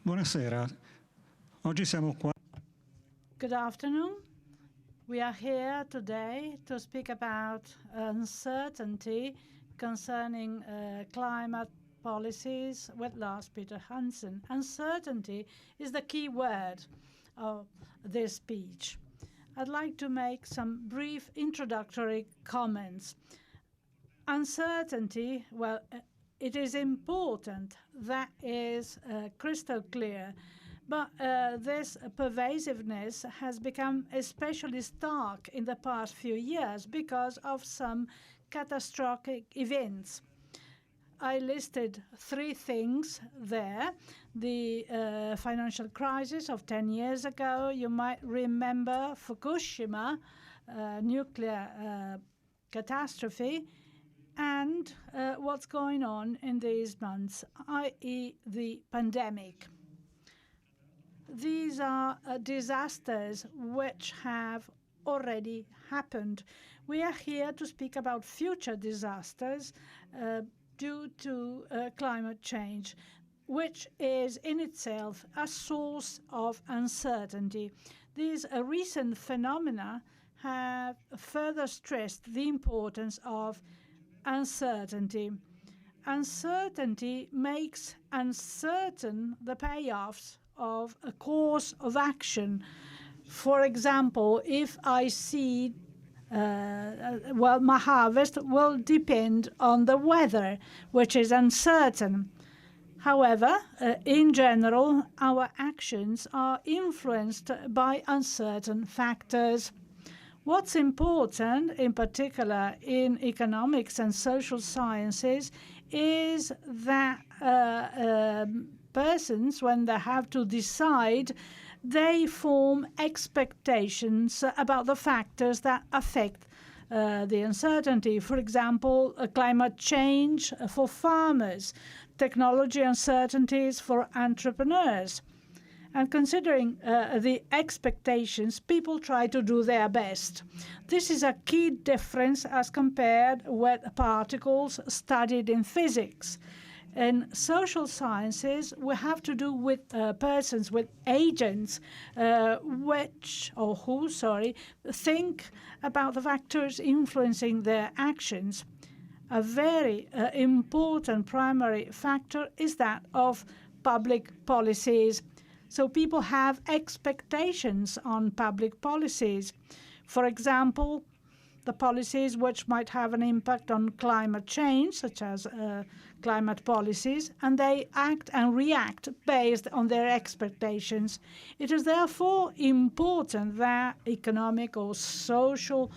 Buonasera. Oggi siamo qua. Good afternoon. We are here today to speak about uncertainty concerning climate policies with Lars Peter Hansen. Uncertainty is the key word of this speech. I'd like to make some brief introductory comments. Uncertainty, well, it is important, that is crystal clear, but this pervasiveness has become especially stark in the past few years because of some catastrophic events. I listed 3 things there. The financial crisis of 10 years ago, you might remember Fukushima, nuclear catastrophe, and what's going on in these months, i.e. the pandemic. These are disasters which have already happened. We are here to speak about future disasters due to climate change, which is in itself a source of uncertainty. These recent phenomena have further stressed the importance of uncertainty. Uncertainty makes uncertain the payoffs of a course of action. For example, if I see, well, my harvest will depend on the weather, which is uncertain. However, in general, our actions are influenced by uncertain factors. What's important, in particular in economics and social sciences, is that persons, when they have to decide, they form expectations about the factors that affect the uncertainty. For example, climate change for farmers, technology uncertainties for entrepreneurs. And considering the expectations, people try to do their best. This is a key difference as compared with particles studied in physics. In social sciences, we have to do with persons, with agents, who think about the factors influencing their actions. A very important primary factor is that of public policies. So people have expectations on public policies. For example, the policies which might have an impact on climate change, such as climate policies, and they act and react based on their expectations. It is therefore important that economic or social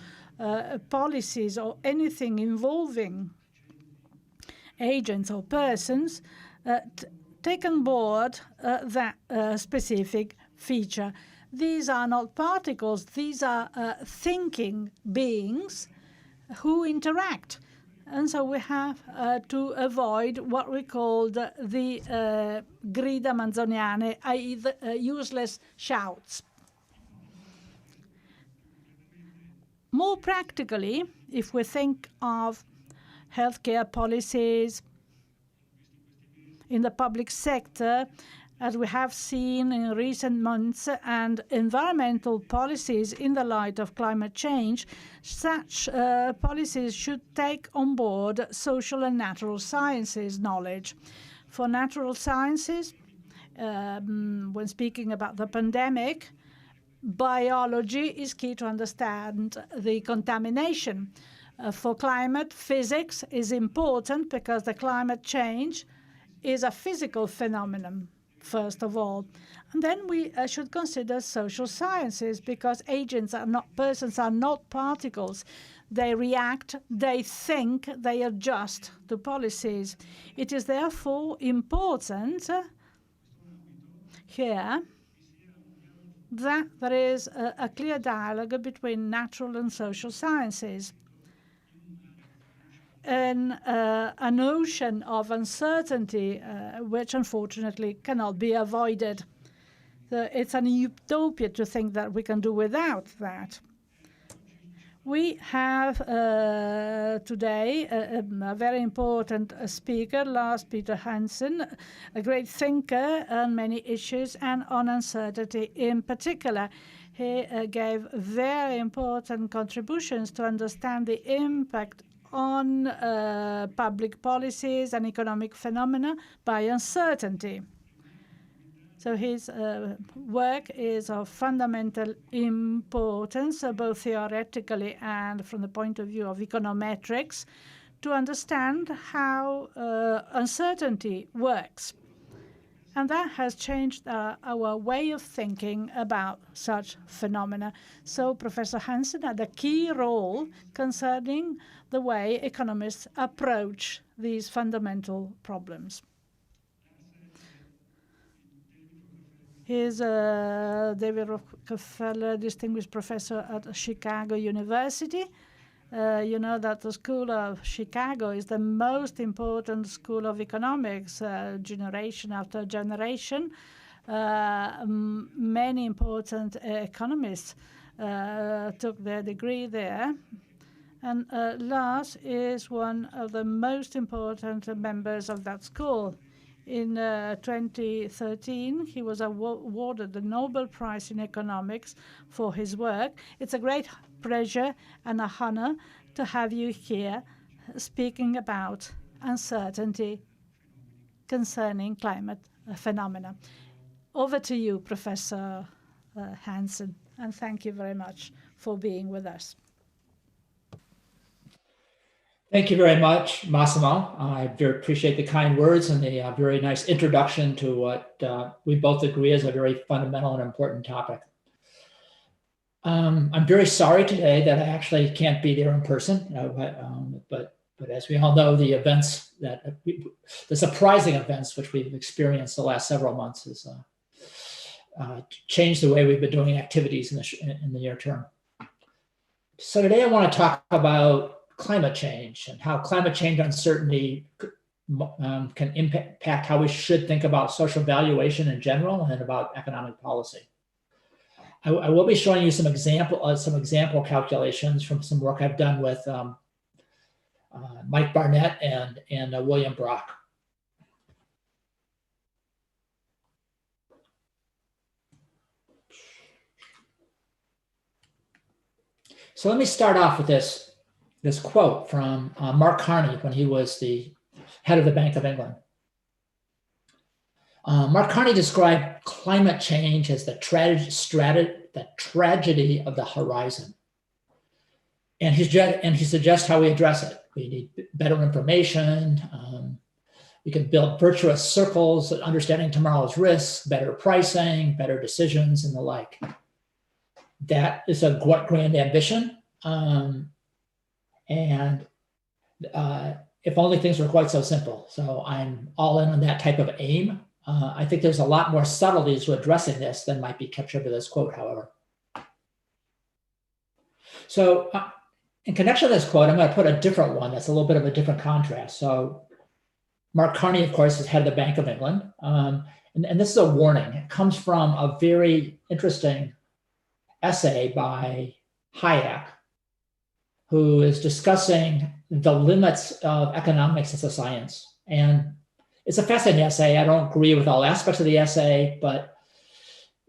policies or anything involving agents or persons take on board that specific feature. These are not particles, these are thinking beings who interact. And so we have to avoid what we call the grida manzoniane, i.e. the useless shouts. More practically, if we think of healthcare policies in the public sector, as we have seen in recent months, and environmental policies in the light of climate change, such policies should take on board social and natural sciences knowledge. For natural sciences, when speaking about the pandemic, biology is key to understand the contamination. For climate, physics is important because the climate change is a physical phenomenon, first of all. And then we should consider social sciences because agents are not persons, are not particles. They react, they think, they adjust to policies. It is therefore important here that there is a clear dialogue between natural and social sciences. And an ocean of uncertainty, which unfortunately cannot be avoided. It's an utopia to think that we can do without that. We have today a very important speaker, Lars Peter Hansen, a great thinker on many issues and on uncertainty in particular. He gave very important contributions to understand the impact on public policies and economic phenomena by uncertainty. So his work is of fundamental importance, both theoretically and from the point of view of econometrics, to understand how uncertainty works. And that has changed our way of thinking about such phenomena. So Professor Hansen had a key role concerning the way economists approach these fundamental problems. He's David Rockefeller Distinguished Professor at Chicago University. You know that the School of Chicago is the most important school of economics, generation after generation. Many important economists took their degree there. And Lars is one of the most important members of that school. In 2013, he was awarded the Nobel Prize in Economics for his work. It's a great pleasure and a honor to have you here speaking about uncertainty concerning climate phenomena. Over to you, Professor Hansen, and thank you very much for being with us. Thank you very much, Massimo. I very appreciate the kind words and the very nice introduction to what we both agree is a very fundamental and important topic. I'm very sorry today that I actually can't be there in person, but as we all know, the events the surprising events which we've experienced the last several months has changed the way we've been doing activities in the near term. So today I want to talk about climate change and how climate change uncertainty can impact how we should think about social valuation in general and about economic policy. I will be showing you some example calculations from some work I've done with Mike Barnett and William Brock. So let me start off with this quote from Mark Carney when he was the head of the Bank of England. Mark Carney described climate change as the tragedy of the horizon. And he suggests how we address it. We need better information. We can build virtuous circles of understanding tomorrow's risks, better pricing, better decisions, and the like. That is a grand ambition. And if only things were quite so simple. So I'm all in on that type of aim. I think there's a lot more subtleties to addressing this than might be captured by this quote, however. So in connection with this quote, I'm going to put a different one that's a little bit of a different contrast. So Mark Carney, of course, is head of the Bank of England. And this is a warning. It comes from a very interesting essay by Hayek, who is discussing the limits of economics as a science. And it's a fascinating essay. I don't agree with all aspects of the essay, but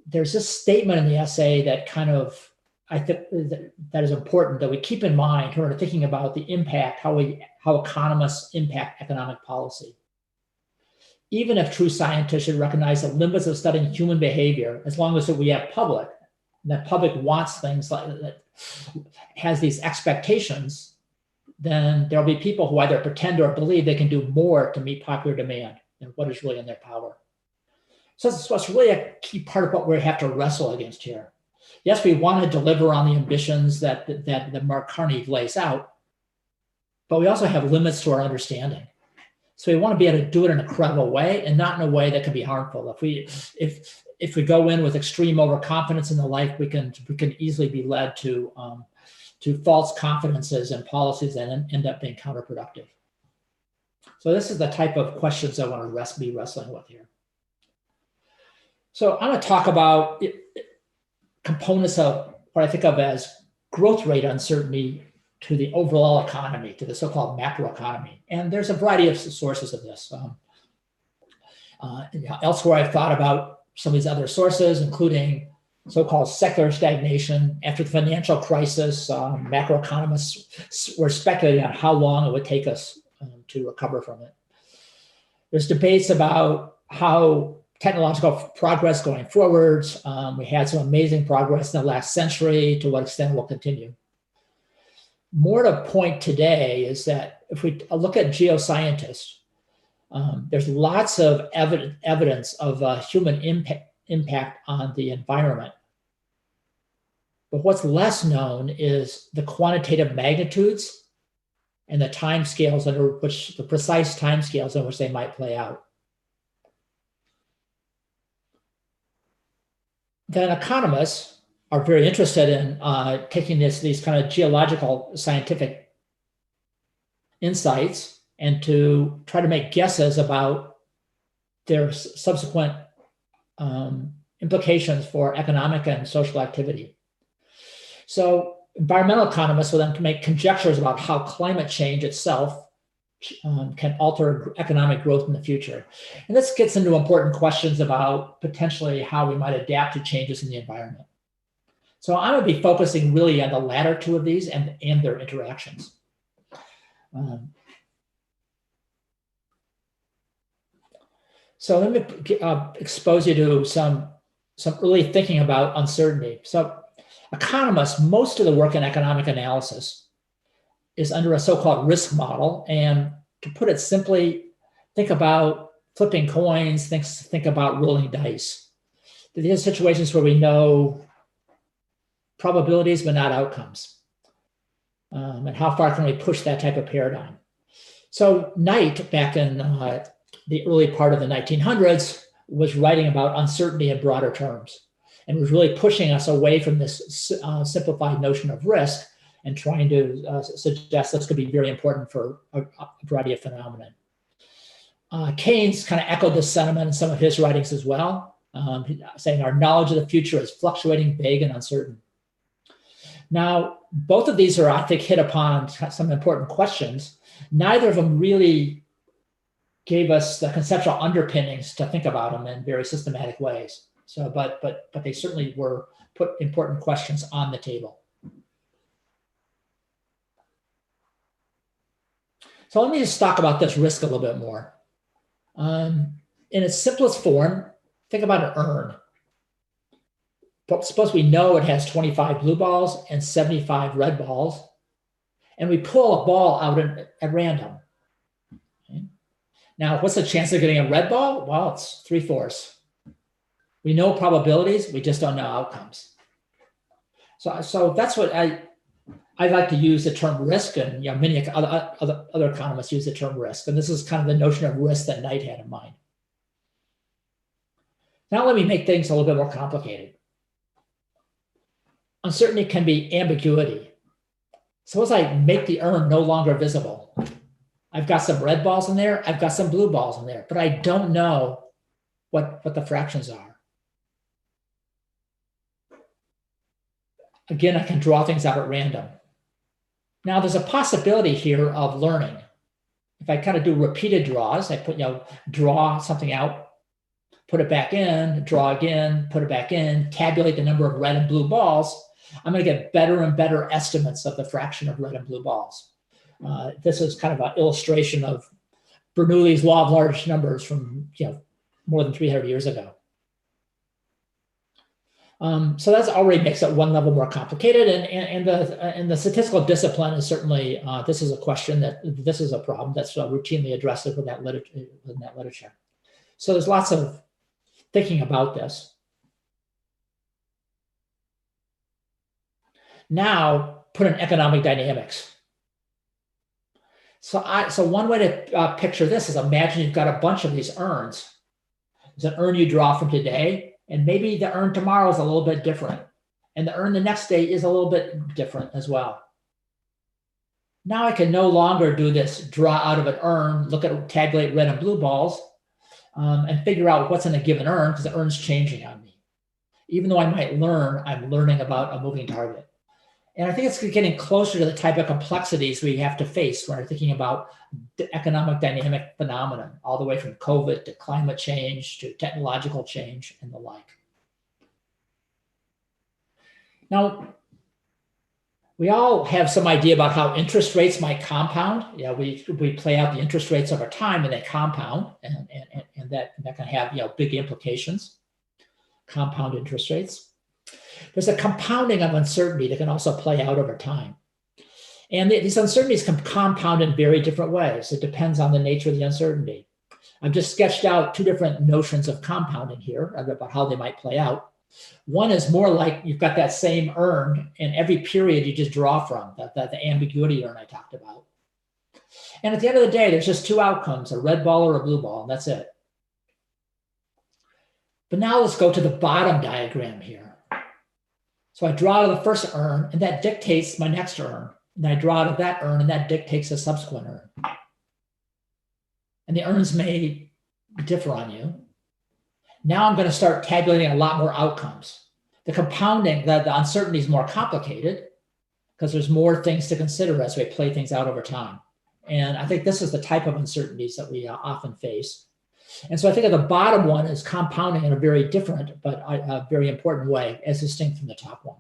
there's this statement in the essay that I think that is important that we keep in mind when we're thinking about the impact, how economists impact economic policy. Even if true scientists should recognize the limits of studying human behavior, as long as we have public, and that public wants things like that, has these expectations, then there'll be people who either pretend or believe they can do more to meet popular demand than what is really in their power. So it's really a key part of what we have to wrestle against here. Yes, we want to deliver on the ambitions that Mark Carney lays out, but we also have limits to our understanding. So we want to be able to do it in a credible way and not in a way that can be harmful. If we go in with extreme overconfidence and the like, we can easily be led to false confidences and policies that end up being counterproductive. So this is the type of questions I want to be wrestling with here. So I'm going to talk about components of what I think of as growth rate uncertainty to the overall economy, to the so-called macroeconomy. And there's a variety of sources of this. Elsewhere, I've thought about some of these other sources, including so-called secular stagnation. After the financial crisis, macroeconomists were speculating on how long it would take us to recover from it. There's debates about how technological progress going forwards. We had some amazing progress in the last century. To what extent will continue? More to point today is that if we look at geoscientists, there's lots of evidence of human impact on the environment. But what's less known is the quantitative magnitudes and the timescales under which, the precise timescales in which they might play out. Then economists are very interested in taking these kind of geological scientific insights and to try to make guesses about their subsequent implications for economic and social activity. So environmental economists will then make conjectures about how climate change itself can alter economic growth in the future. And this gets into important questions about potentially how we might adapt to changes in the environment. So I'm going to be focusing really on the latter two of these and their interactions. So let me expose you to some early thinking about uncertainty. So economists, most of the work in economic analysis is under a so-called risk model. And to put it simply, think about flipping coins, think about rolling dice. These are situations where we know probabilities but not outcomes. And how far can we push that type of paradigm? So Knight, back in the early part of the 1900s, was writing about uncertainty in broader terms and was really pushing us away from this simplified notion of risk and trying to suggest this could be very important for a variety of phenomena. Keynes kind of echoed this sentiment in some of his writings as well, saying our knowledge of the future is fluctuating, vague, and uncertain. Now, both of these are, I think, hit upon some important questions. Neither of them really gave us the conceptual underpinnings to think about them in very systematic ways. So, but they certainly were put important questions on the table. So let me just talk about this risk a little bit more. In its simplest form, think about an urn. But suppose we know it has 25 blue balls and 75 red balls, and we pull a ball out at random. Okay. Now, what's the chance of getting a red ball? Well, it's 3/4. We know probabilities, we just don't know outcomes. So that's what I like to use the term risk, and many other economists use the term risk. And this is kind of the notion of risk that Knight had in mind. Now let me make things a little bit more complicated. Uncertainty can be ambiguity. Suppose I make the urn no longer visible. I've got some red balls in there, I've got some blue balls in there, but I don't know what the fractions are. Again, I can draw things out at random. Now there's a possibility here of learning. If I kind of do repeated draws, I put, draw something out, put it back in, draw again, put it back in, tabulate the number of red and blue balls, I'm going to get better and better estimates of the fraction of red and blue balls. This is kind of an illustration of Bernoulli's law of large numbers from more than 300 years ago. So that already makes it one level more complicated, and the statistical discipline is certainly this is a problem that's routinely addressed in that literature. So there's lots of thinking about this. Now put in economic dynamics. So one way to picture this is imagine you've got a bunch of these urns. There's an urn you draw from today, and maybe the urn tomorrow is a little bit different. And the urn the next day is a little bit different as well. Now I can no longer do this draw out of an urn, tabulate red and blue balls, and figure out what's in a given urn because the urn's changing on me. Even though I might learn, I'm learning about a moving target. And I think it's getting closer to the type of complexities we have to face when we're thinking about the economic dynamic phenomenon, all the way from COVID to climate change to technological change and the like. Now, we all have some idea about how interest rates might compound. Yeah, we play out the interest rates over time and they compound, and that can have big implications. Compound interest rates. There's a compounding of uncertainty that can also play out over time. And these uncertainties can compound in very different ways. It depends on the nature of the uncertainty. I've just sketched out two different notions of compounding here about how they might play out. One is more like you've got that same urn, and every period you just draw from, the ambiguity urn I talked about. And at the end of the day, there's just two outcomes, a red ball or a blue ball, and that's it. But now let's go to the bottom diagram here. So I draw out of the first urn, and that dictates my next urn. And I draw out of that urn, and that dictates a subsequent urn. And the urns may differ on you. Now I'm going to start tabulating a lot more outcomes. The compounding, the uncertainty is more complicated because there's more things to consider as we play things out over time. And I think this is the type of uncertainties that we often face. And so I think the bottom one is compounding in a very different, but a very important way, as distinct from the top one.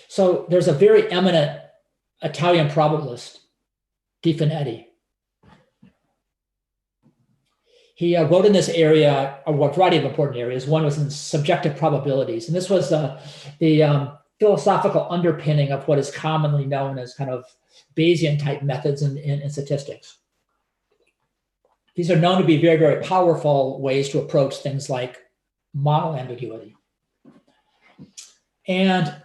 So there's a very eminent Italian probabilist, Di Finetti. He wrote in this area a variety of important areas. One was in subjective probabilities. And this was the philosophical underpinning of what is commonly known as kind of Bayesian type methods in statistics. These are known to be very, very powerful ways to approach things like model ambiguity. And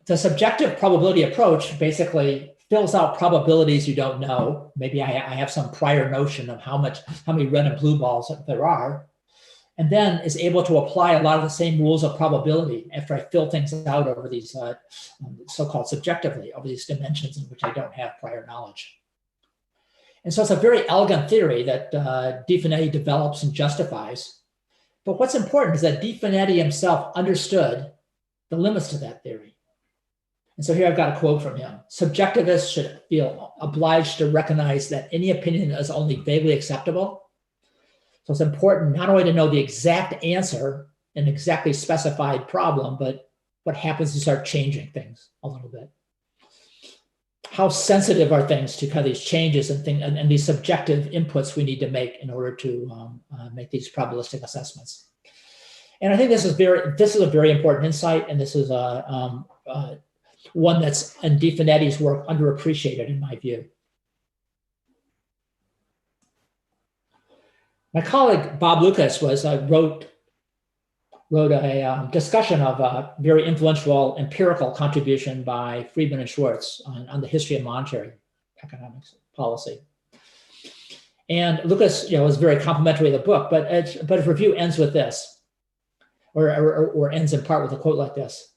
the subjective probability approach basically fills out probabilities you don't know. Maybe I have some prior notion of how many red and blue balls there are, and then is able to apply a lot of the same rules of probability after I fill things out over these so-called subjectively, over these dimensions in which I don't have prior knowledge. And so it's a very elegant theory that Di Finetti develops and justifies. But what's important is that Di Finetti himself understood the limits to that theory. And so here I've got a quote from him. Subjectivists should feel obliged to recognize that any opinion is only vaguely acceptable. So it's important not only to know the exact answer in an exactly specified problem, but what happens to start changing things a little bit. How sensitive are things to kind of these changes and these subjective inputs we need to make in order to make these probabilistic assessments. And I think this is a very important insight, and this is one that's in Di Finetti's work underappreciated in my view. My colleague Bob Lucas wrote a discussion of a very influential empirical contribution by Friedman and Schwartz on the history of monetary economics policy. And Lucas, was very complimentary of the book, but his review ends with this, or ends in part with a quote like this: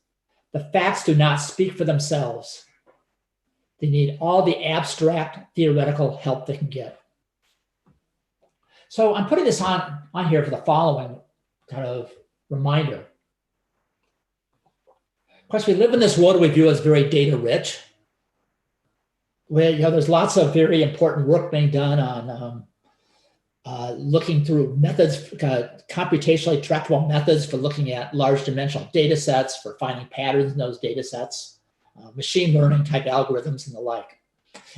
"The facts do not speak for themselves. They need all the abstract theoretical help they can get." So I'm putting this on here for the following kind of reminder. Of course, we live in this world we view as very data rich, where there's lots of very important work being done on looking through methods, computationally tractable methods for looking at large dimensional data sets, for finding patterns in those data sets, machine learning type algorithms and the like.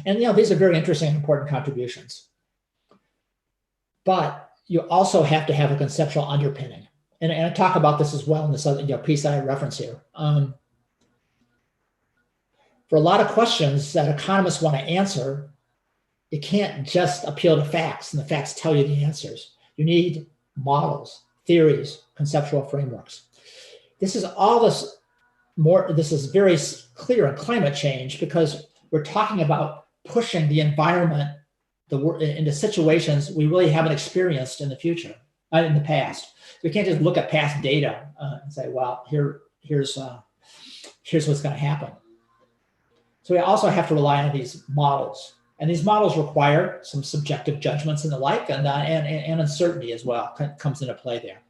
And these are very interesting and important contributions. But you also have to have a conceptual underpinning. And I talk about this as well in this other piece I reference here. For a lot of questions that economists want to answer, you can't just appeal to facts and the facts tell you the answers. You need models, theories, conceptual frameworks. This is very clear in climate change because we're talking about pushing the environment into situations we really haven't experienced in the past. We can't just look at past data and say, well, here's what's going to happen. So we also have to rely on these models. And these models require some subjective judgments and the like, and uncertainty as well comes into play there.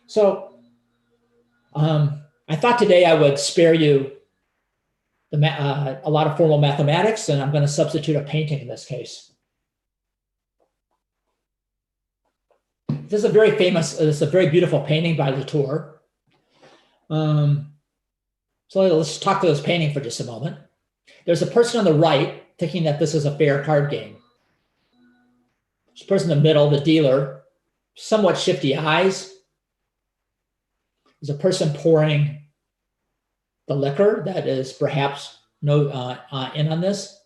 So I thought today I would spare you a lot of formal mathematics, and I'm going to substitute a painting in this case. This is a very famous, it's a very beautiful painting by Latour. So let's talk to this painting for just a moment. There's a person on the right thinking that this is a fair card game. There's a person in the middle, the dealer, somewhat shifty eyes. There's a person pouring the liquor that is perhaps in on this.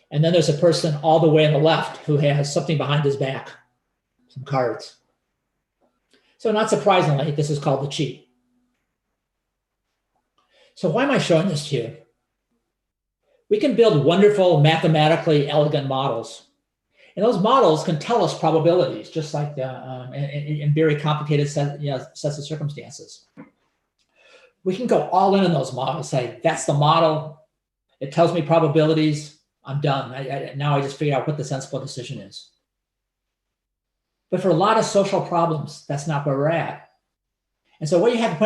And then there's a person all the way on the left who has something behind his back, some cards. So not surprisingly, this is called the cheat. So why am I showing this to you? We can build wonderful, mathematically elegant models. And those models can tell us probabilities, just like in very complicated sets of circumstances. We can go all in on those models, say, that's the model. It tells me probabilities. I'm done. Now I just figured out what the sensible decision is. But for a lot of social problems, that's not where we're at. And so what you have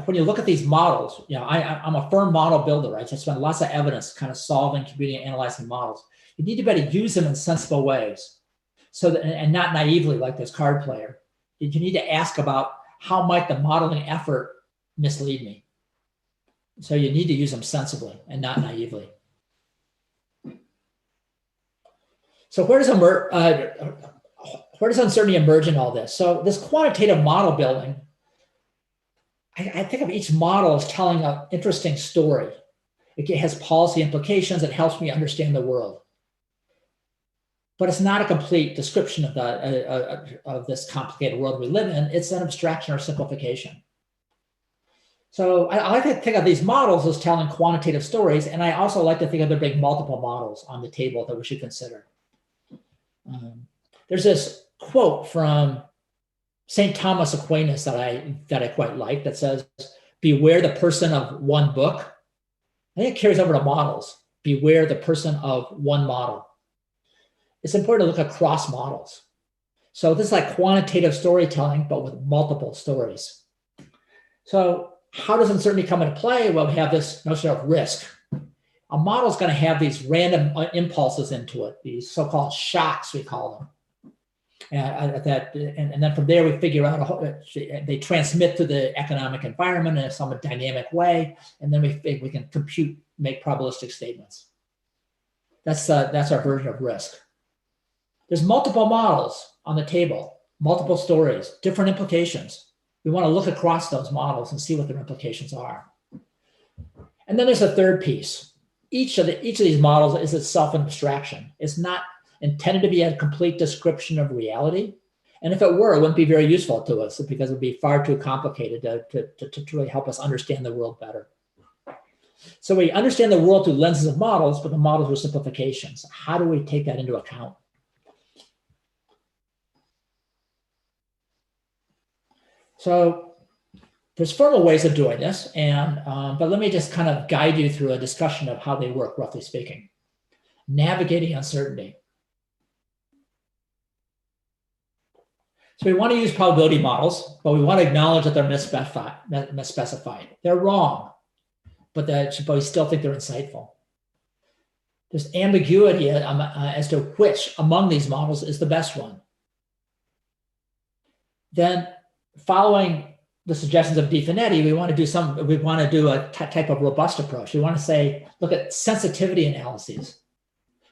when you look at these models, I'm a firm model builder. I just spend lots of evidence kind of solving, computing, and analyzing models. You need to be able to use them in sensible ways, so that, and not naively like this card player. You need to ask about how might the modeling effort mislead me. So you need to use them sensibly and not naively. So where does uncertainty emerge in all this? So this quantitative model building, I think of each model as telling an interesting story. It has policy implications. It helps me understand the world. But it's not a complete description of this complicated world we live in. It's an abstraction or simplification. So I like to think of these models as telling quantitative stories. And I also like to think of there being multiple models on the table that we should consider. There's this quote from St. Thomas Aquinas that I quite like that says, beware the person of one book. I think it carries over to models. Beware the person of one model. It's important to look across models. So this is like quantitative storytelling, but with multiple stories. So how does uncertainty come into play? Well, we have this notion of risk. A model is going to have these random impulses into it, these so-called shocks, we call them. And then from there, we figure out, they transmit to the economic environment in some dynamic way. And then we can compute, make probabilistic statements. That's our version of risk. There's multiple models on the table, multiple stories, different implications. We want to look across those models and see what their implications are. And then there's a third piece. Each of these models is itself an abstraction. It's not intended to be a complete description of reality. And if it were, it wouldn't be very useful to us because it would be far too complicated to really help us understand the world better. So we understand the world through lenses of models, but the models are simplifications. How do we take that into account? So there's formal ways of doing this, but let me just kind of guide you through a discussion of how they work, roughly speaking. Navigating uncertainty. So we want to use probability models, but we want to acknowledge that they're misspecified. They're wrong, but we still think they're insightful. There's ambiguity as to which among these models is the best one. Then, following the suggestions of Di Finetti, we want to do a type of robust approach. We want to say, look at sensitivity analyses.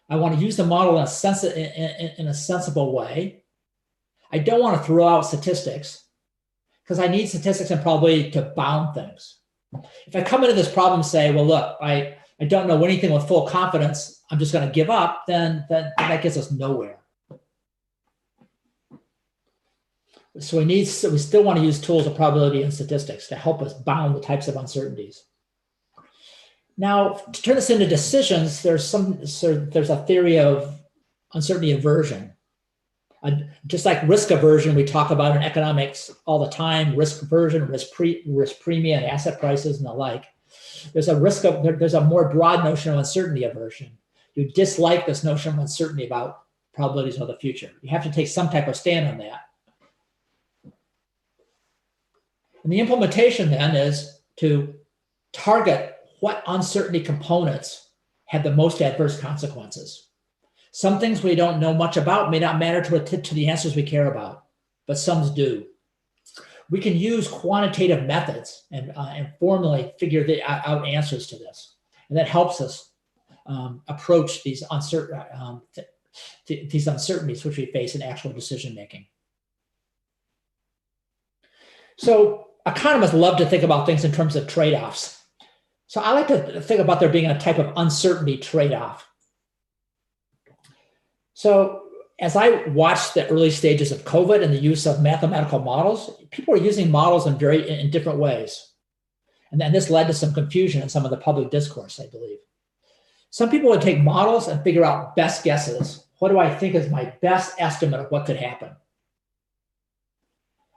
I want to use the model in a sensible way. I don't want to throw out statistics because I need statistics and probability to bound things. If I come into this problem and say, well, look, I don't know anything with full confidence, I'm just going to give up, then that gets us nowhere. So we still want to use tools of probability and statistics to help us bound the types of uncertainties. Now, to turn this into decisions, there's a theory of uncertainty aversion. Just like risk aversion, we talk about in economics all the time, risk aversion, risk premium, asset prices, and the like. There's a more broad notion of uncertainty aversion. You dislike this notion of uncertainty about probabilities of the future. You have to take some type of stand on that. And the implementation then is to target what uncertainty components have the most adverse consequences. Some things we don't know much about may not matter to the answers we care about, but some do. We can use quantitative methods and formally figure out answers to this. And that helps us approach these uncertainties which we face in actual decision making. So economists love to think about things in terms of trade-offs. So I like to think about there being a type of uncertainty trade-off. So as I watched the early stages of COVID and the use of mathematical models, people were using models in different ways. And then this led to some confusion in some of the public discourse, I believe. Some people would take models and figure out best guesses. What do I think is my best estimate of what could happen?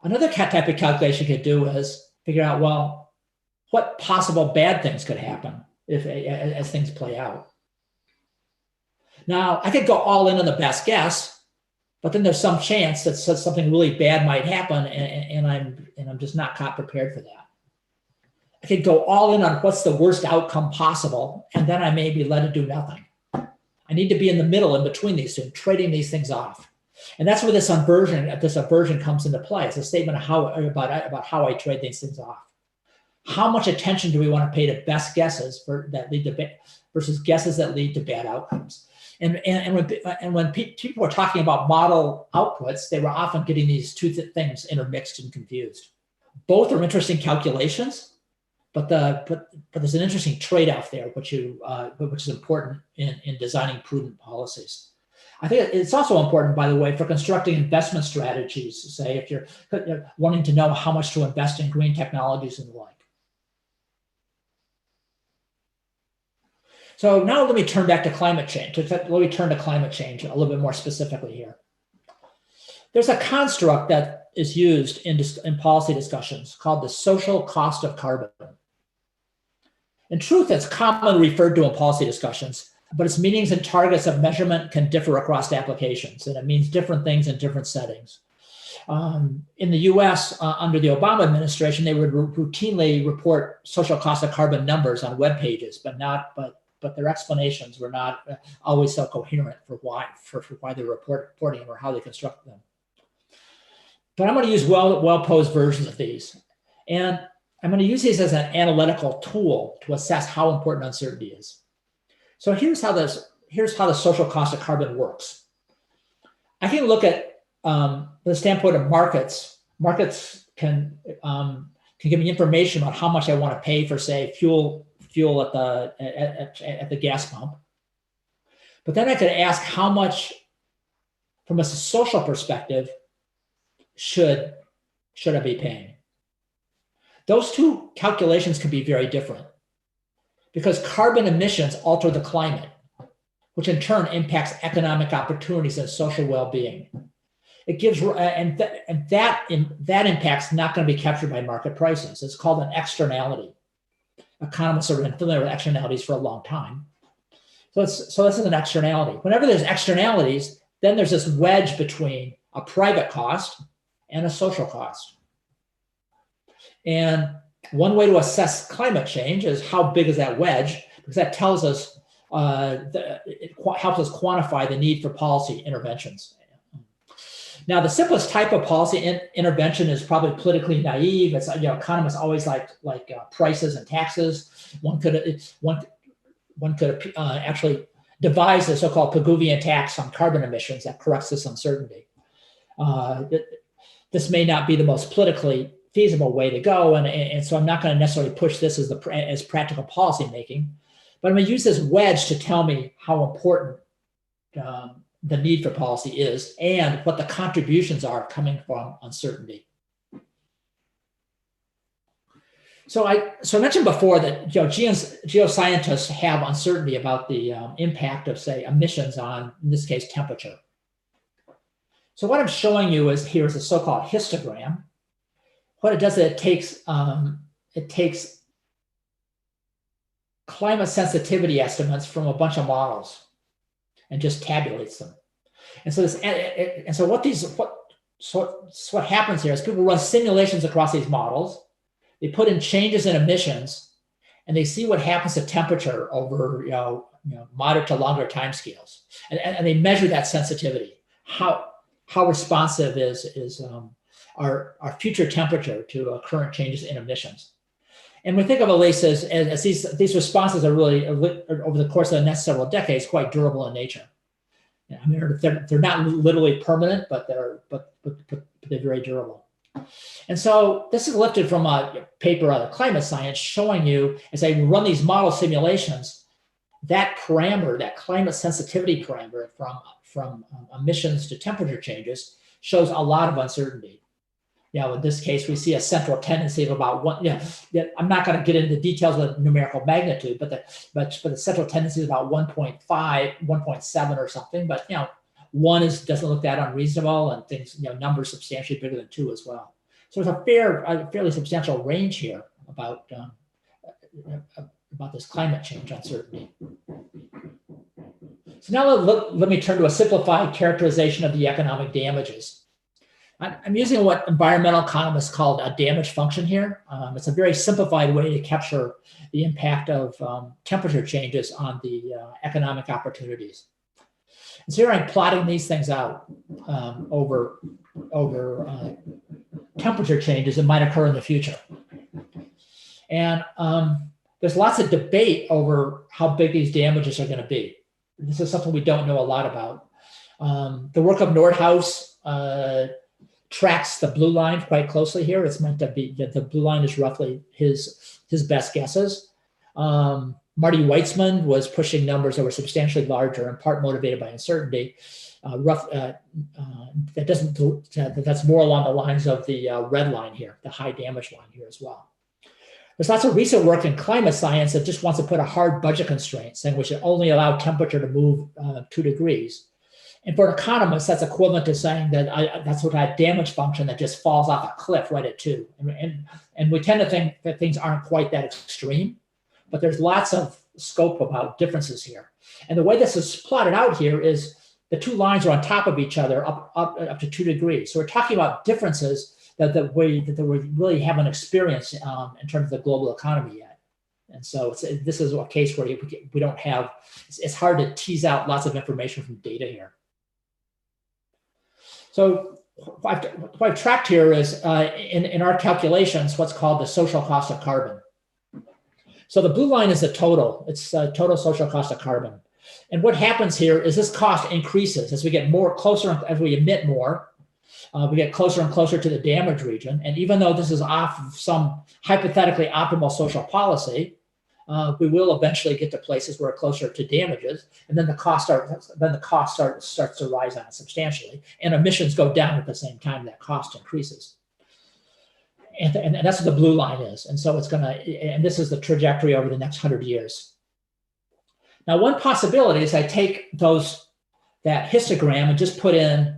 Another type of calculation you could do is figure out, well, what possible bad things could happen as things play out. Now, I could go all in on the best guess, but then there's some chance that something really bad might happen, and I'm just not caught prepared for that. I could go all in on what's the worst outcome possible, and then I may be led to do nothing. I need to be in the middle, in between these two, trading these things off. And that's where this aversion comes into play. It's a statement of about how I trade these things off. How much attention do we want to pay to best guesses that lead to versus guesses that lead to bad outcomes? And when people were talking about model outputs, they were often getting these two things intermixed and confused. Both are interesting calculations, but there's an interesting trade-off there, which is important in designing prudent policies. I think it's also important, by the way, for constructing investment strategies. Say if you're wanting to know how much to invest in green technologies and the like. So now let me turn back to climate change. Let me turn to climate change a little bit more specifically here. There's a construct that is used in policy discussions called the social cost of carbon. In truth, it's commonly referred to in policy discussions, but its meanings and targets of measurement can differ across applications, and it means different things in different settings. In the US, under the Obama administration, they would routinely report social cost of carbon numbers on web pages, but their explanations were not always so coherent for why they're reporting or how they construct them. But I'm going to use well-posed versions of these. And I'm going to use these as an analytical tool to assess how important uncertainty is. So here's how the social cost of carbon works. I can look at the standpoint of markets. Markets can give me information about how much I want to pay for, say, fuel at the gas pump. But then I could ask how much, from a social perspective, should I be paying? Those two calculations can be very different because carbon emissions alter the climate, which in turn impacts economic opportunities and social well-being. It gives, and that impact's not going to be captured by market prices. It's called an externality. Economists have been familiar with externalities for a long time. So this is an externality. Whenever there's externalities, then there's this wedge between a private cost and a social cost. And one way to assess climate change is how big is that wedge, because that tells us, it helps us quantify the need for policy interventions. Now, the simplest type of policy intervention is probably politically naive. It's, economists always like prices and taxes. One could actually devise a so-called Pigouvian tax on carbon emissions that corrects this uncertainty. This may not be the most politically feasible way to go, and so I'm not going to necessarily push this as practical policy making, but I'm going to use this wedge to tell me how important the need for policy is and what the contributions are coming from uncertainty. So I mentioned before that geoscientists have uncertainty about the impact of, say, emissions on, in this case, temperature. So what I'm showing you here is a so-called histogram. What it does is it takes climate sensitivity estimates from a bunch of models and just tabulates them. And so what happens here is people run simulations across these models, They put in changes in emissions, and they see what happens to temperature over moderate to longer timescales, and they measure that sensitivity. How responsive is our future temperature to current changes in emissions? And we think of ELISE as these responses are really, over the course of the next several decades, quite durable in nature. I mean, they're not literally permanent, but they're very durable. And so this is lifted from a paper out of climate science showing you, as I run these model simulations, that parameter, that climate sensitivity parameter from emissions to temperature changes, shows a lot of uncertainty. In this case, we see a central tendency of about one. I'm not going to get into the details of the numerical magnitude, but the central tendency is about 1.5, 1.7 or something. But 1 doesn't look that unreasonable, and things numbers substantially bigger than 2 as well. So there's a fairly substantial range here about this climate change uncertainty. So now let me turn to a simplified characterization of the economic damages. I'm using what environmental economists call a damage function here. It's a very simplified way to capture the impact of temperature changes on the economic opportunities. And so here I'm plotting these things out over temperature changes that might occur in the future. And there's lots of debate over how big these damages are going to be. This is something we don't know a lot about. The work of Nordhaus tracks the blue line quite closely here. It's meant to be that the blue line is roughly his best guesses. Marty Weitzman was pushing numbers that were substantially larger, in part motivated by uncertainty. That's more along the lines of the red line here, the high damage line here as well. There's lots of recent work in climate science that just wants to put a hard budget constraint, saying we should only allow temperature to move 2 degrees. And for economists, that's equivalent to saying that that's what a damage function that just falls off a cliff right at 2. And we tend to think that things aren't quite that extreme, but there's lots of scope about differences here. And the way this is plotted out here is the 2 lines are on top of each other up to 2 degrees. So we're talking about differences that we really haven't experienced in terms of the global economy yet. And so this is a case where we don't have, it's hard to tease out lots of information from data here. So what I've tracked here is in our calculations, what's called the social cost of carbon. So the blue line is the total. It's total social cost of carbon. And what happens here is this cost increases as we get closer, as we emit more. We get closer and closer to the damage region. And even though this is off of some hypothetically optimal social policy, we will eventually get to places where we're closer to damages, and then the cost starts to rise on it substantially, and emissions go down at the same time that cost increases. And that's what the blue line is. And so and this is the trajectory over the next 100 years. Now, one possibility is I take that histogram and just put in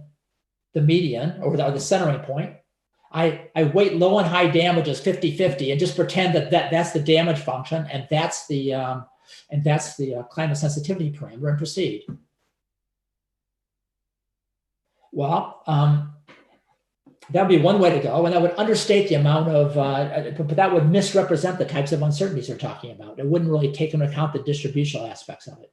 the median or the centering point. I weight low and high damages 50-50 and just pretend that's the damage function and that's the climate sensitivity parameter and proceed. Well, that would be one way to go, and that would understate the amount of, but that would misrepresent the types of uncertainties we're talking about. It wouldn't really take into account the distributional aspects of it.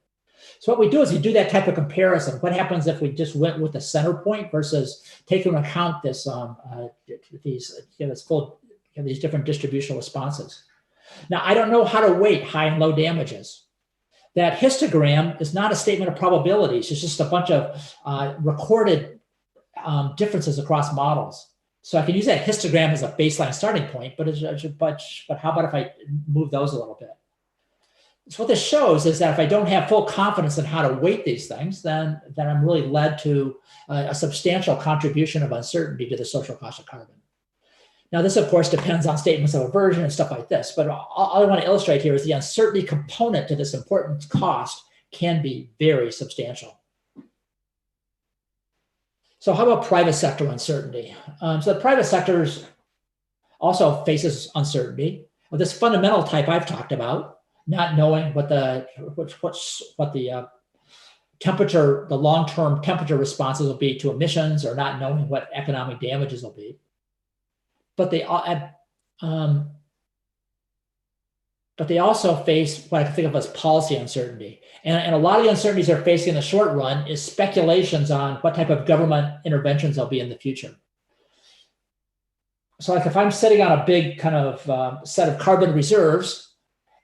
So what we do is we do that type of comparison. What happens if we just went with the center point versus taking into account these different distributional responses? Now, I don't know how to weight high and low damages. That histogram is not a statement of probabilities. It's just a bunch of recorded differences across models. So I can use that histogram as a baseline starting point, but how about if I move those a little bit? So what this shows is that if I don't have full confidence in how to weight these things, then I'm really led to a substantial contribution of uncertainty to the social cost of carbon. Now, this, of course, depends on statements of aversion and stuff like this, but all I want to illustrate here is the uncertainty component to this important cost can be very substantial. So how about private sector uncertainty? So the private sector also faces uncertainty of this fundamental type I've talked about, not knowing what the temperature, the long-term temperature responses will be to emissions, or not knowing what economic damages will be. But but they also face what I think of as policy uncertainty. And a lot of the uncertainties they're facing in the short run is speculations on what type of government interventions there'll be in the future. So like if I'm sitting on a big kind of set of carbon reserves,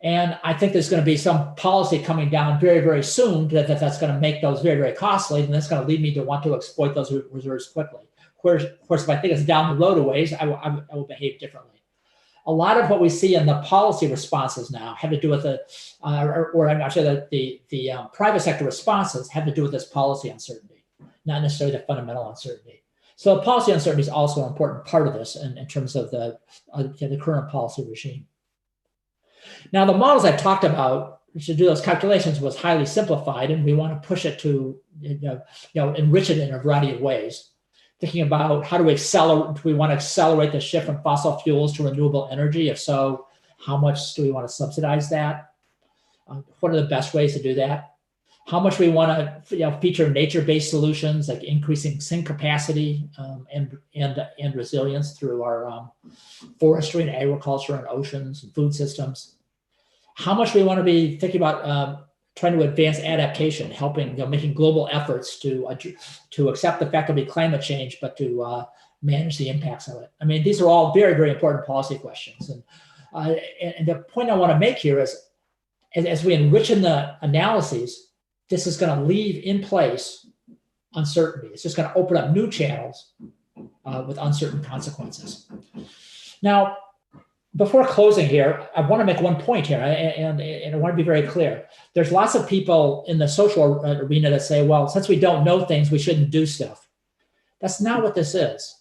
and I think there's going to be some policy coming down very, very soon that's going to make those very, very costly, and that's going to lead me to want to exploit those reserves quickly. Whereas, of course, if I think it's down the road a ways, I will behave differently. A lot of what we see in the policy responses now have to do with the private sector responses have to do with this policy uncertainty, not necessarily the fundamental uncertainty. So policy uncertainty is also an important part of this in terms of the current policy regime. Now, the models I talked about to do those calculations was highly simplified, and we want to push it to enrich it in a variety of ways. Thinking about how do we want to accelerate the shift from fossil fuels to renewable energy? If so, how much do we want to subsidize that? What are the best ways to do that? How much we want to feature nature-based solutions like increasing sink capacity and resilience through our forestry and agriculture and oceans and food systems. How much we want to be thinking about trying to advance adaptation, helping, making global efforts to accept the fact there'll be climate change, but to manage the impacts of it. I mean, these are all very, very important policy questions. And the point I want to make here is, as we enrich in the analyses, this is going to leave in place uncertainty. It's just going to open up new channels with uncertain consequences. Now, before closing here, I want to make one point here, and I want to be very clear. There's lots of people in the social arena that say, well, since we don't know things, we shouldn't do stuff. That's not what this is.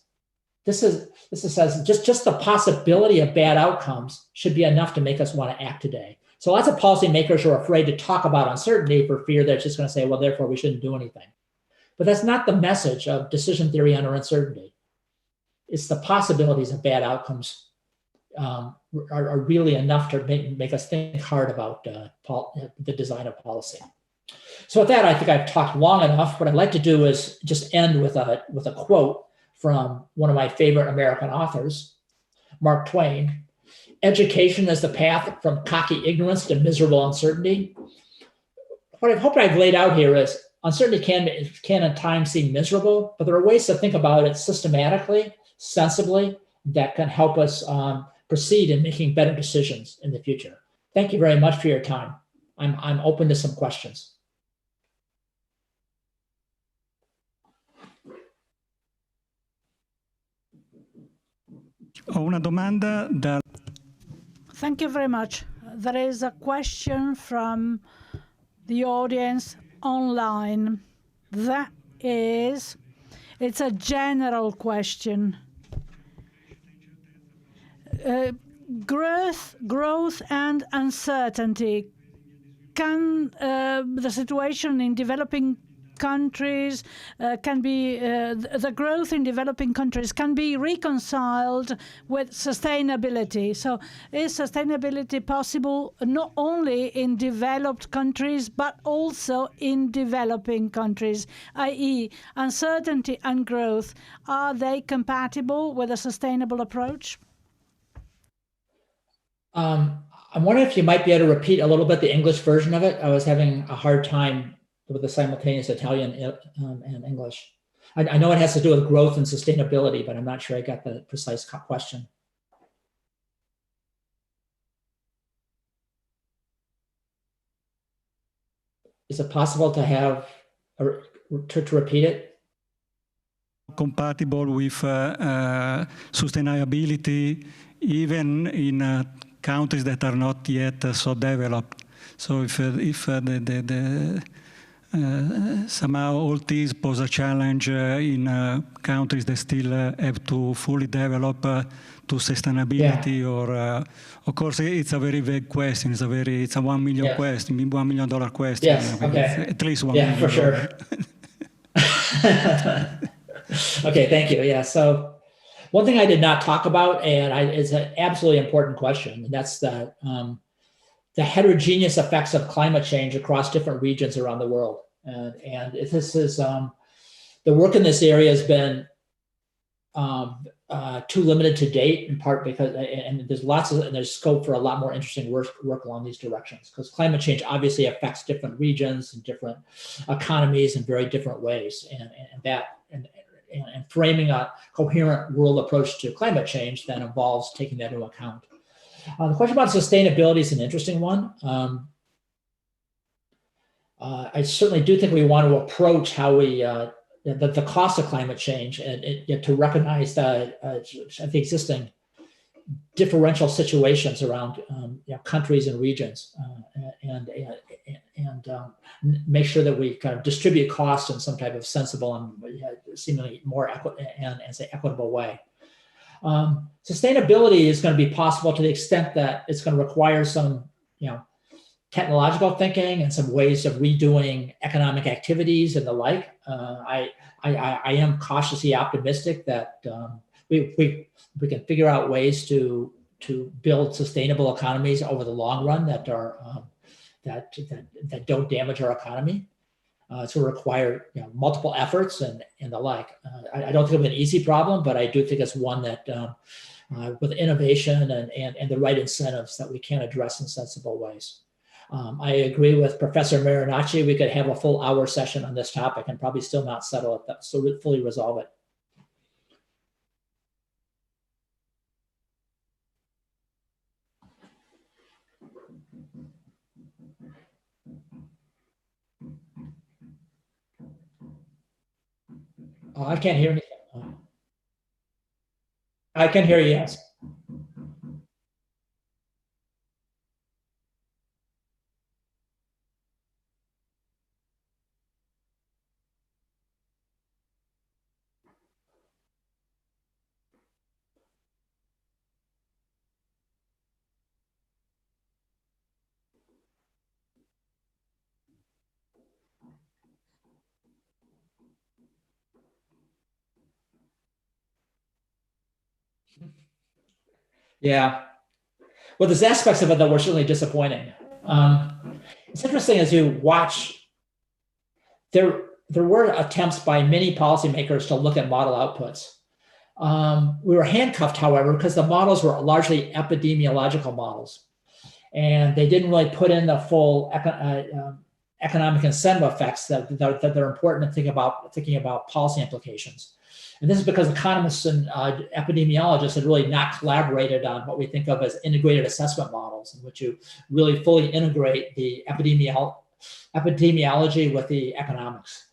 This says just the possibility of bad outcomes should be enough to make us want to act today. So lots of policymakers are afraid to talk about uncertainty for fear that it's just going to say, well, therefore we shouldn't do anything. But that's not the message of decision theory under uncertainty. It's the possibilities of bad outcomes are really enough to make us think hard about the design of policy. So with that, I think I've talked long enough. What I'd like to do is just end with a quote from one of my favorite American authors, Mark Twain. Education is the path from cocky ignorance to miserable uncertainty. What I hope I've laid out here is uncertainty can at times seem miserable, but there are ways to think about it systematically, sensibly, that can help us proceed in making better decisions in the future. Thank you very much for your time. I'm open to some questions. Ho una domanda da... Thank you very much. There is a question from the audience online. That is, it's a general question. Growth and uncertainty. Can the situation in developing countries the growth in developing countries can be reconciled with sustainability? So is sustainability possible not only in developed countries, but also in developing countries, i.e. uncertainty and growth, are they compatible with a sustainable approach? I'm wondering if you might be able to repeat a little bit the English version of it. I was having a hard time with the simultaneous Italian and English. I know it has to do with growth and sustainability, but I'm not sure I got the precise question. Is it possible to have to repeat it? Compatible with sustainability, even in countries that are not yet so developed. So if somehow all these pose a challenge in countries that still have to fully develop to sustainability, or of course it's a very vague question. It's a $1 million question, $1 million question. Yes, okay. At least $1 million. For sure. Okay, thank you. Yeah, so one thing I did not talk about, and it's an absolutely important question, and that's the heterogeneous effects of climate change across different regions around the world. And this is the work in this area has been too limited to date, in part because, and there's scope for a lot more interesting work along these directions, because climate change obviously affects different regions and different economies in very different ways, and framing a coherent world approach to climate change then involves taking that into account. The question about sustainability is an interesting one. I certainly do think we want to approach how we the cost of climate change and to recognize the existing differential situations around countries and regions, and make sure that we kind of distribute costs in some type of sensible and seemingly more equitable way. Sustainability is going to be possible to the extent that it's going to require some technological thinking and some ways of redoing economic activities and the like. I am cautiously optimistic that we can figure out ways to build sustainable economies over the long run that are that don't damage our economy. So require multiple efforts and the like. I don't think it's an easy problem, but I do think it's one that with innovation and the right incentives that we can address in sensible ways. I agree with Professor MARINACCI. We could have a full hour session on this topic and probably still not settle it, so fully resolve it. Oh, I can't hear anything. I can hear you, yes. Yeah. Well, there's aspects of it that were certainly disappointing. It's interesting as you watch, there were attempts by many policymakers to look at model outputs. We were handcuffed, however, because the models were largely epidemiological models, and they didn't really put in the full economic incentive effects that are important to thinking about policy implications. And this is because economists and epidemiologists had really not collaborated on what we think of as integrated assessment models, in which you really fully integrate the epidemiology with the economics.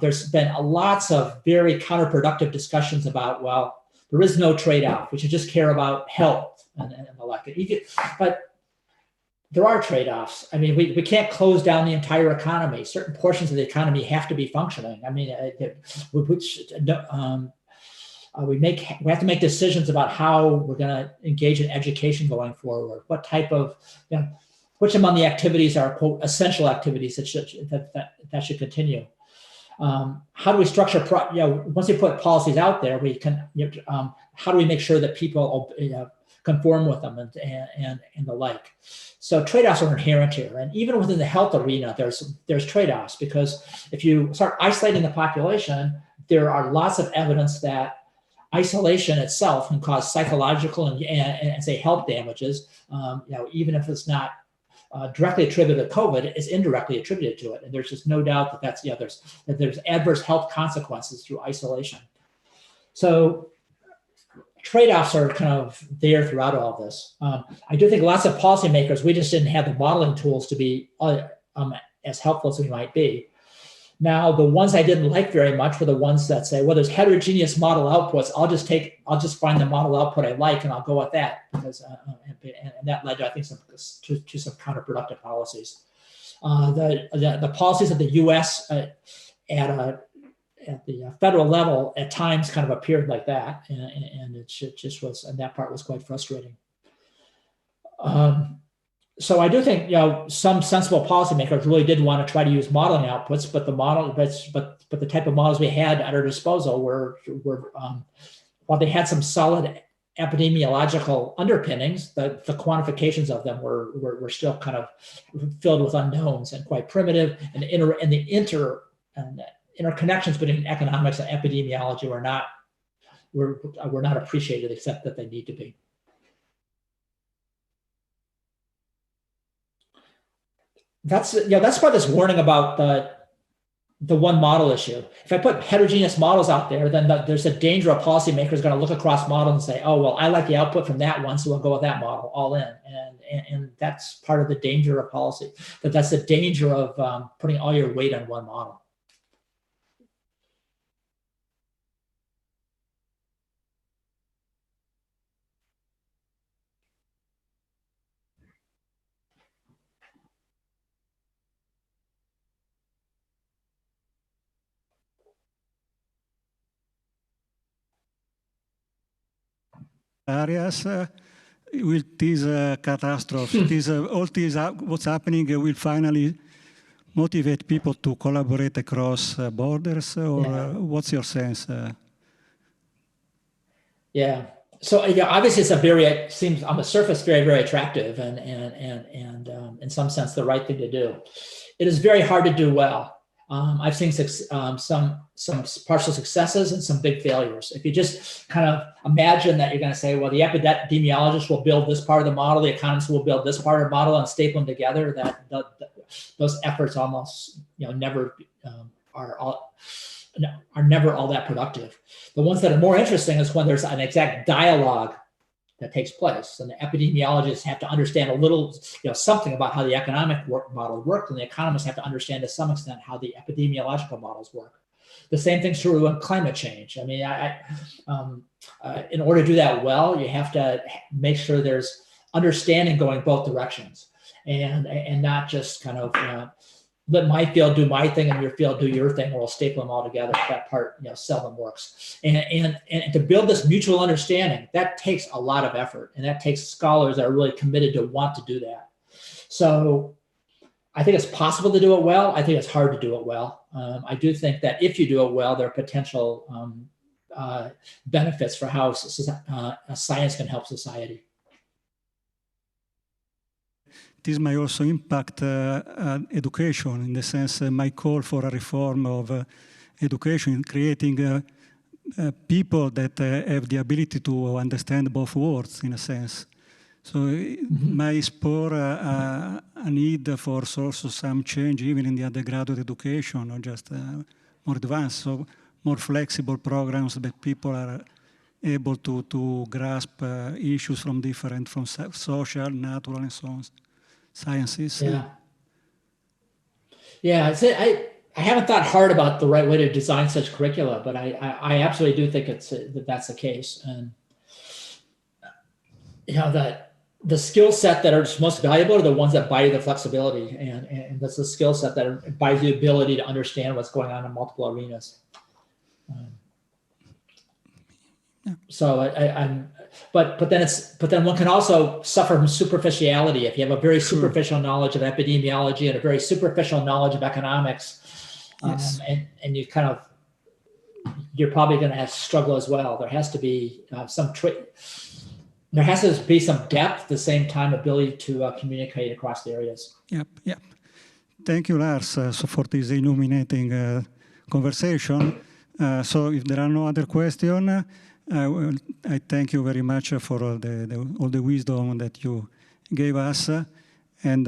There's been lots of very counterproductive discussions about, well, there is no trade-off. We should just care about health and the like. But there are trade-offs. I mean, we can't close down the entire economy. Certain portions of the economy have to be functioning. I mean, we have to make decisions about how we're going to engage in education going forward. What type of, which among the activities are quote essential activities that should continue. How do we structure? Once we put policies out there, we can. How do we make sure that people conform with them and the like? So trade-offs are inherent here, and even within the health arena, there's trade-offs, because if you start isolating the population, there are lots of evidence that isolation itself can cause psychological and say health damages. Even if it's not directly attributed to COVID, it's indirectly attributed to it, and there's just no doubt that there's adverse health consequences through isolation. So trade-offs are kind of there throughout all of this. I do think lots of policymakers, we just didn't have the modeling tools to be as helpful as we might be. Now, the ones I didn't like very much were the ones that say, well, there's heterogeneous model outputs. I'll just find the model output I like and I'll go with that, because and that led to, I think, some counterproductive policies. The policies of the U.S. At the federal level at times kind of appeared like that, and it just was, and that part was quite frustrating. So I do think some sensible policymakers really did want to try to use modeling outputs, but the type of models we had at our disposal were while they had some solid epidemiological underpinnings, the quantifications of them were still kind of filled with unknowns and quite primitive, and the interconnections between economics and epidemiology were not were not appreciated except that they need to be. That's why this warning about the one model issue. If I put heterogeneous models out there, then there's a danger of policymakers going to look across models and say, oh, well, I like the output from that one, so we'll go with that model all in. And that's part of the danger of policy. That's the danger of putting all your weight on one model. Areas with these catastrophes, all these what's happening will finally motivate people to collaborate across borders, or what's your sense? Yeah. So obviously it seems on the surface very, very attractive, and in some sense the right thing to do. It is very hard to do well. I've seen some partial successes and some big failures. If you just kind of imagine that you're going to say, well, the epidemiologist will build this part of the model, the economists will build this part of the model, and staple them together, those efforts almost never are never all that productive. The ones that are more interesting is when there's an exact dialogue that takes place, and the epidemiologists have to understand a little, something about how the economic model worked, and the economists have to understand to some extent how the epidemiological models work. The same thing's true in climate change. I mean, in order to do that well, you have to make sure there's understanding going both directions, and not just kind of let my field do my thing and your field do your thing, or we'll staple them all together. That part, seldom works. And to build this mutual understanding, that takes a lot of effort, and that takes scholars that are really committed to want to do that. So I think it's possible to do it well. I think it's hard to do it well. I do think that if you do it well, there are potential benefits for how science can help society. This may also impact education, in the sense my call for a reform of education, creating people that have the ability to understand both worlds, in a sense. So it may spur a need for also some change even in the undergraduate education, or just more advanced, so more flexible programs that people are able to grasp issues from social, natural, and so on. Sciences. Yeah. I haven't thought hard about the right way to design such curricula, but I absolutely do think that's the case. And that the skill set that are most valuable are the ones that buy you the flexibility, and that's the skill set that buys you the ability to understand what's going on in multiple arenas. So but then one can also suffer from superficiality if you have a very superficial knowledge of epidemiology and a very superficial knowledge of economics, and you you're probably going to struggle as well. There has to be there has to be some depth, at the same time ability to communicate across the areas. Yep. Thank you, Lars, for this illuminating conversation. So if there are no other questions, I thank you very much for all the wisdom that you gave us, and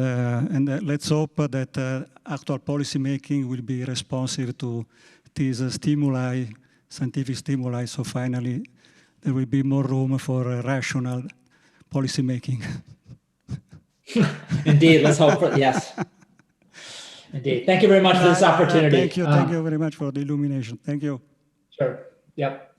let's hope that actual policy making will be responsive to these stimuli, scientific stimuli. So finally, there will be more room for rational policy making. Indeed, let's hope for yes. Indeed. Thank you very much for this opportunity. Thank you. Thank you very much for the illumination. Thank you. Sure. Yep.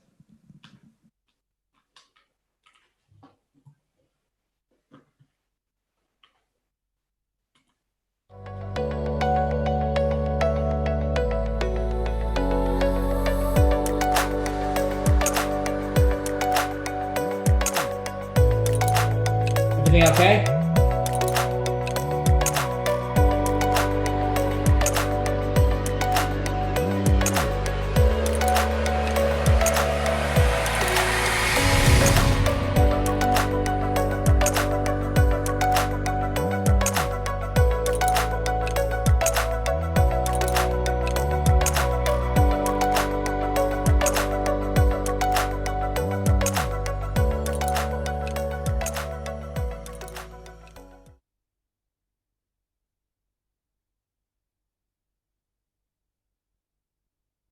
Everything okay?